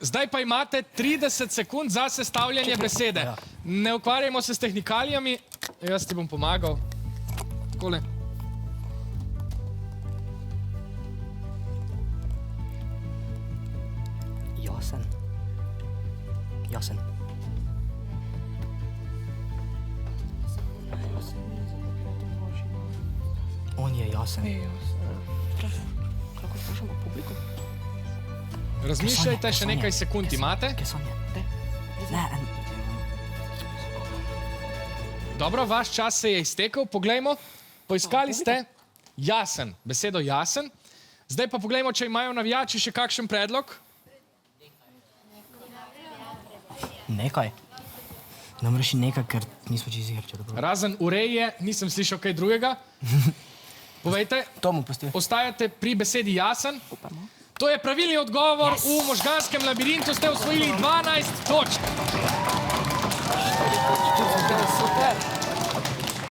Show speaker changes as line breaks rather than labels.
Zdaj pa imate 30 sekund za sestavljanje besede. Ne ukvarjajmo se s tehnikalijami. Jaz ti bom pomagal. Takole.
Jasen. Jasen. On je jasen.
Kako sprašamo publiko?
Razmišljajte, še nekaj sekund imate.
Kje Sonja? Ne,
Dobro, vaš čas se je iztekel. Poglejmo. Poiskali ste jasen, besedo jasen. Zdaj pa poglejmo, če imajo navijači še kakšen predlog.
nekaj. Ne moreš nekaj, ker nismo čisto igri, če dobro.
Razen ureje, nisem slišal kaj drugega. Povejte,
To mu pusti.
ostajate pri besedi jasen. To je pravilni odgovor. V možganskem labirintu ste osvojili 12 točk.